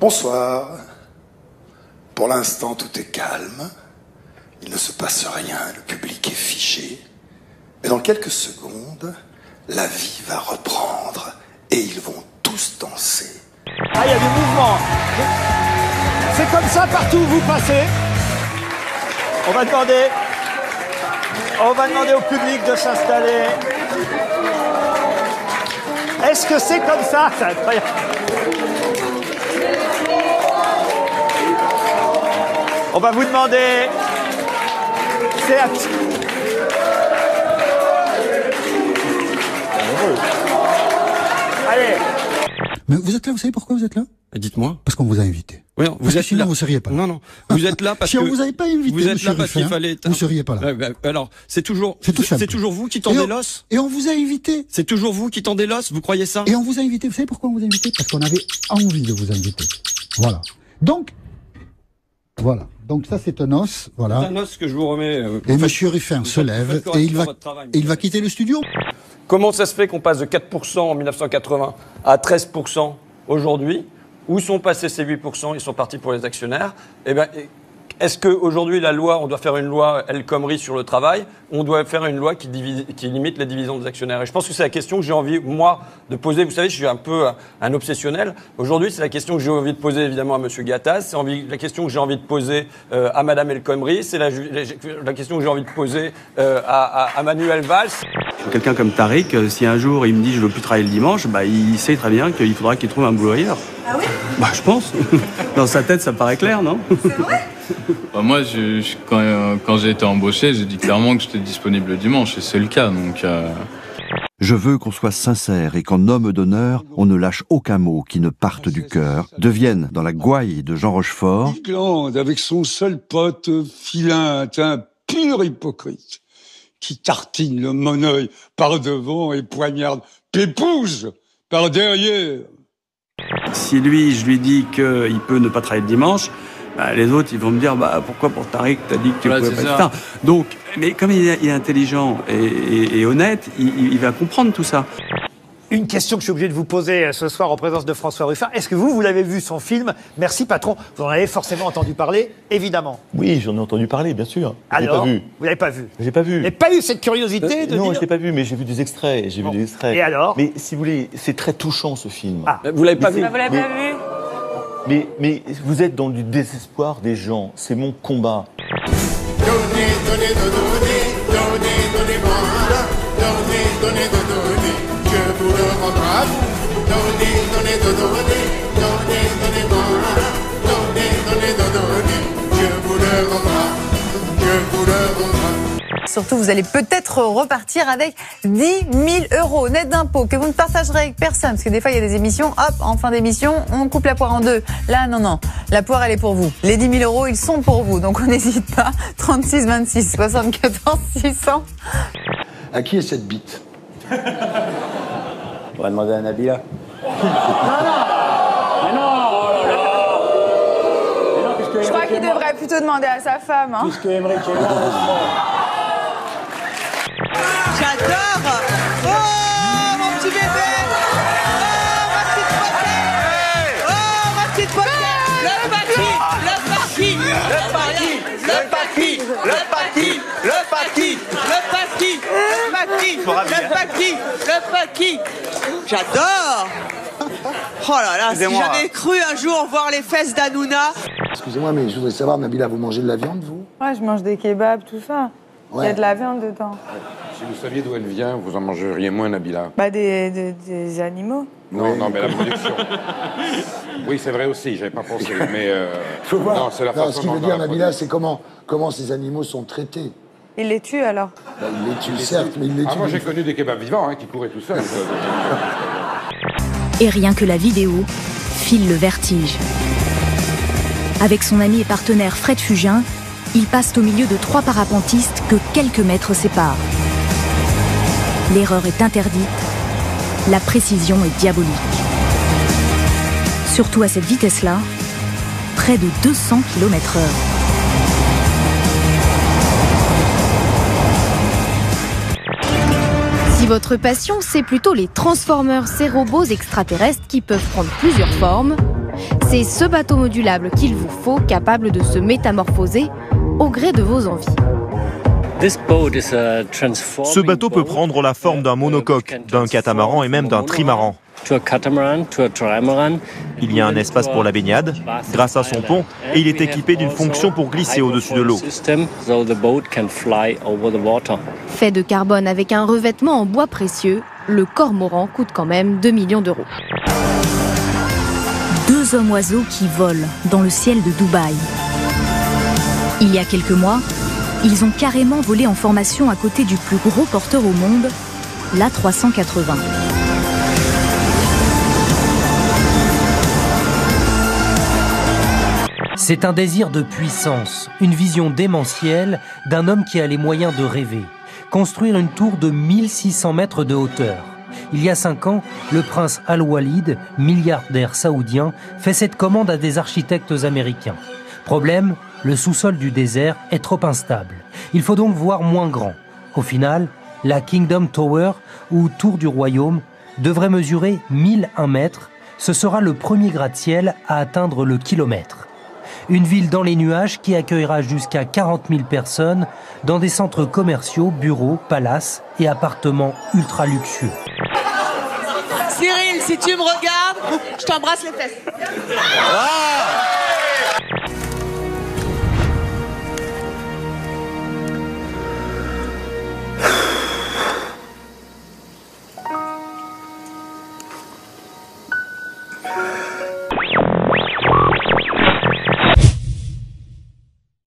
Bonsoir. Pour l'instant, tout est calme. Il ne se passe rien, le public est figé. Mais dans quelques secondes, la vie va reprendre et ils vont tous danser. Ah, il y a du mouvement. C'est comme ça partout où vous passez. On va demander au public de s'installer. Est-ce que c'est comme ça? C'est incroyable. On va vous demander. C'est Allez. Mais vous êtes là, vous savez pourquoi vous êtes là? Dites-moi. Parce qu'on vous a invité. Oui, non, vous êtes sinon là. Vous seriez pas là. Non, non. Vous êtes là parce si que. Si on vous avait pas invité, vous êtes là parce qu'il fallait. Vous seriez pas là. Alors, c'est toujours vous qui tendez l'os. Et on vous a invité. C'est toujours vous qui tendez l'os, vous croyez ça? Et on vous a invité. Vous savez pourquoi on vous a invité? Parce qu'on avait envie de vous inviter. Voilà. Donc, voilà. Donc ça, c'est un os. Voilà. C'est un os que je vous remets. Et Monsieur Ruffin se lève et il va quitter le studio. Comment ça se fait qu'on passe de 4% en 1980 à 13% aujourd'hui? Où sont passés ces 8%? Ils sont partis pour les actionnaires. Eh ben, est-ce qu'aujourd'hui, la loi, on doit faire une loi El Khomri sur le travail? On doit faire une loi qui limite les divisions des actionnaires? Et je pense que c'est la question que j'ai envie, moi, de poser. Vous savez, je suis un peu un obsessionnel. Aujourd'hui, c'est la question que j'ai envie de poser, évidemment, à M. Gattaz. C'est la question que j'ai envie de poser à Mme El Khomri. C'est la question que j'ai envie de poser à Manuel Valls. Quelqu'un comme Tariq, si un jour il me dit je veux plus travailler le dimanche, bah, il sait très bien qu'il faudra qu'il trouve un boulot ailleurs. Ah oui? Bah, je pense. Dans sa tête, ça paraît clair, non? C'est vrai? Bah, moi, quand j'ai été embauché, j'ai dit clairement que j'étais disponible le dimanche, et c'est le cas, donc... Je veux qu'on soit sincère et qu'en homme d'honneur, on ne lâche aucun mot qui ne parte du cœur, devienne dans la gouaille de Jean Rochefort. Glande, avec son seul pote Filin, un pur hypocrite, qui tartine le moneuil par devant et poignarde Pépouze par derrière. Si lui, je lui dis qu'il peut ne pas travailler le dimanche, bah, les autres, ils vont me dire bah, pourquoi pour Tariq, t'as dit que tu pouvais pas être. Donc, mais comme il est intelligent et honnête, il va comprendre tout ça. Une question que je suis obligé de vous poser ce soir en présence de François Ruffin. Est-ce que vous l'avez vu son film? Merci patron. Vous en avez forcément entendu parler, évidemment. Oui, j'en ai entendu parler, bien sûr. Alors, pas vu. Vous l'avez pas vu? J'ai pas vu. Vous n'avez pas eu cette curiosité de non, dire... je l'ai pas vu, mais j'ai vu des extraits. Et alors? Mais si vous voulez, c'est très touchant ce film. Ah. Vous l'avez pas vu? Vous l'avez pas vu? Mais vous êtes dans du désespoir des gens. C'est mon combat. Je vous le rendrai à vous. Donnez, je vous le rendrai, je vous le rendrai. Surtout, vous allez peut-être repartir avec 10 000 € net d'impôts que vous ne partagerez avec personne. Parce que des fois, il y a des émissions, hop, en fin d'émission, on coupe la poire en deux. Là, non, non. La poire, elle est pour vous. Les 10 000 €, ils sont pour vous. Donc, on n'hésite pas. 36 26 74 600. À qui est cette bite? On va demander à Nabila. Je crois qu'il devrait plutôt demander à sa femme. Hein. Puisque Emmerich est mort. J'adore. Oh, mon petit bébé. Oh, ma petite poquette. Oh, ma petite poquette. Le paquis, le paquis, le paquis, le paquis, le paquis, le paquis, le paquis, le paquis, le paquis, le paquis. J'adore. Oh là là, si j'avais cru un jour voir les fesses d'Hanouna. Excusez-moi, mais je voudrais savoir, Nabila, vous mangez de la viande, vous? Ouais, je mange des kebabs, tout ça. Il y a de la viande dedans. Si vous saviez d'où elle vient, vous en mangeriez moins, Nabila. Bah, des animaux. Non, non, mais la production. Oui, c'est vrai aussi, j'avais pas pensé, mais... Faut voir. Non, c'est la façon ce qu'il veut dire, Nabila, c'est comment ces animaux sont traités. Ils les tuent, alors? Bah, ils les tuent, certes, mais ils les tuent. Ah, moi, j'ai connu des kebabs vivants, qui couraient tout seuls. Et rien que la vidéo file le vertige. Avec son ami et partenaire Fred Fugin, ils passent au milieu de 3 parapentistes que quelques mètres séparent. L'erreur est interdite, la précision est diabolique. Surtout à cette vitesse-là, près de 200 km/h. Si Si votre passion, c'est plutôt les Transformers, ces robots extraterrestres qui peuvent prendre plusieurs formes, c'est ce bateau modulable qu'il vous faut, capable de se métamorphoser au gré de vos envies. Ce bateau peut prendre la forme d'un monocoque, d'un catamaran et même d'un trimaran. Il y a un espace pour la baignade, grâce à son pont, et il est équipé d'une fonction pour glisser au-dessus de l'eau. Fait de carbone avec un revêtement en bois précieux, le Cormoran coûte quand même 2 millions d'euros. 2 hommes-oiseaux qui volent dans le ciel de Dubaï. Il y a quelques mois, ils ont carrément volé en formation à côté du plus gros porteur au monde, l'A380. C'est un désir de puissance, une vision démentielle d'un homme qui a les moyens de rêver. Construire une tour de 1600 mètres de hauteur. Il y a 5 ans, le prince Al-Walid, milliardaire saoudien, fait cette commande à des architectes américains. Problème, le sous-sol du désert est trop instable. Il faut donc voir moins grand. Au final, la Kingdom Tower, ou Tour du Royaume, devrait mesurer 1001 mètres. Ce sera le premier gratte-ciel à atteindre le kilomètre. Une ville dans les nuages qui accueillera jusqu'à 40 000 personnes dans des centres commerciaux, bureaux, palaces et appartements ultra luxueux. Cyril, si tu me regardes, je t'embrasse les fesses.